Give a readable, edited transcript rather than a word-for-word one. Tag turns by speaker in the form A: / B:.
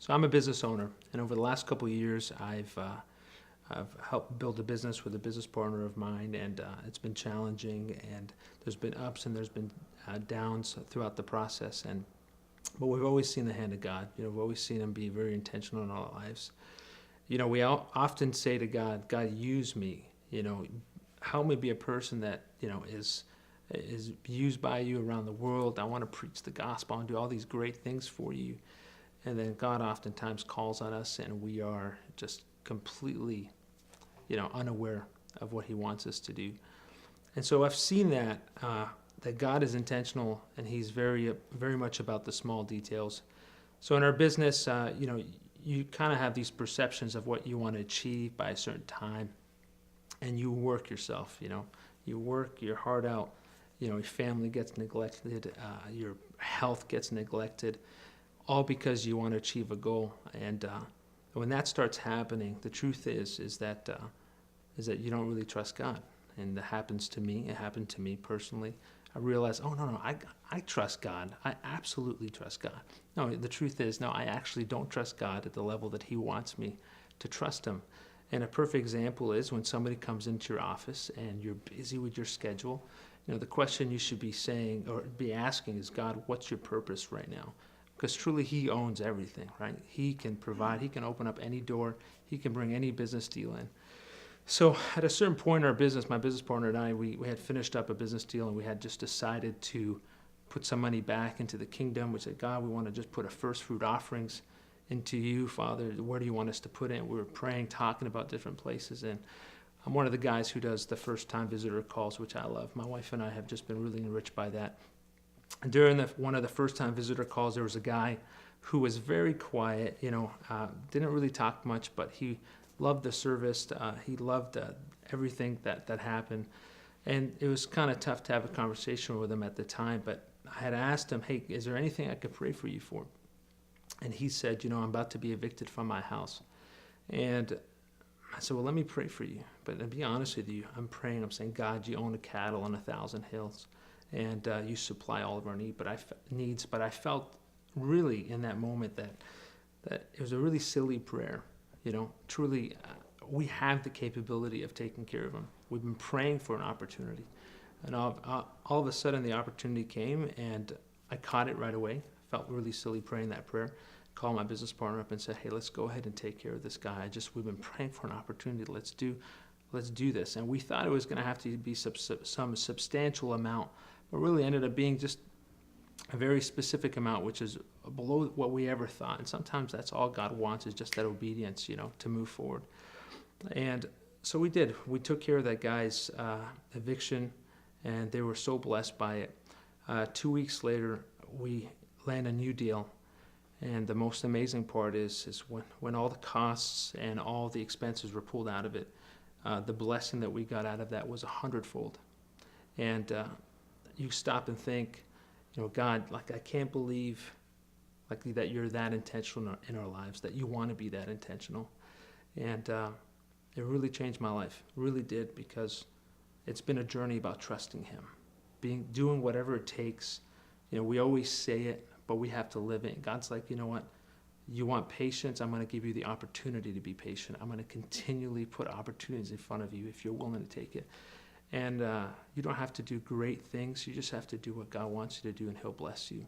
A: So I'm a business owner, and over the last couple of years, I've helped build a business with a business partner of mine, and it's been challenging, and there's been ups and there's been downs throughout the process, but we've always seen the hand of God. We've always seen Him be very intentional in our lives. We often say to God, God, use me. Help me be a person that is used by you around the world. I want to preach the gospel and do all these great things for you. And then God oftentimes calls on us, and we are just completely, unaware of what He wants us to do. And so I've seen that God is intentional, and He's very, very much about the small details. So in our business, you kind of have these perceptions of what you want to achieve by a certain time, and you work yourself. You work your heart out. Your family gets neglected, your health gets neglected, all because you want to achieve a goal. And when that starts happening, the truth is that you don't really trust God. And that happens to me. It happened to me personally. I realized, oh, no, I trust God. I absolutely trust God. No, the truth is, no, I actually don't trust God at the level that He wants me to trust Him. And a perfect example is when somebody comes into your office and you're busy with your schedule. The question you should be saying or be asking is, God, what's your purpose right now? Because truly He owns everything, right? He can provide. He can open up any door. He can bring any business deal in. So at a certain point in our business, my business partner and I, we had finished up a business deal, and we had just decided to put some money back into the kingdom. We said, God, we want to just put a first fruit offerings into you, Father. Where do you want us to put it? We were praying, talking about different places, and I'm one of the guys who does the first-time visitor calls, which I love. My wife and I have just been really enriched by that. And during one of the first-time visitor calls, there was a guy who was very quiet, didn't really talk much, but he loved the service. He loved everything that happened. And it was kind of tough to have a conversation with him at the time, but I had asked him, hey, is there anything I could pray for you for? And he said, I'm about to be evicted from my house. And I said, well, let me pray for you. But to be honest with you, I'm saying, God, you own the cattle on 1,000 hills, and you supply all of our needs. But I felt really in that moment that it was a really silly prayer. Truly, we have the capability of taking care of them. We've been praying for an opportunity. And all of a sudden, the opportunity came, and I caught it right away. Felt really silly praying that prayer. Called my business partner up and said, hey, let's go ahead and take care of this guy. We've been praying for an opportunity. Let's do this. And we thought it was going to have to be some substantial amount, but really ended up being just a very specific amount, which is below what we ever thought. And sometimes that's all God wants, is just that obedience, to move forward. And so we did. We took care of that guy's eviction, and they were so blessed by it. 2 weeks later, we land a new deal. And the most amazing part is when all the costs and all the expenses were pulled out of it, the blessing that we got out of that was 100-fold. And you stop and think, God, I can't believe that you're that intentional in our lives, that you want to be that intentional. And it really changed my life. It really did, because it's been a journey about trusting Him, doing whatever it takes. We always say it, but we have to live it. And God's like, you know what? You want patience? I'm going to give you the opportunity to be patient. I'm going to continually put opportunities in front of you if you're willing to take it. And you don't have to do great things. You just have to do what God wants you to do, and He'll bless you.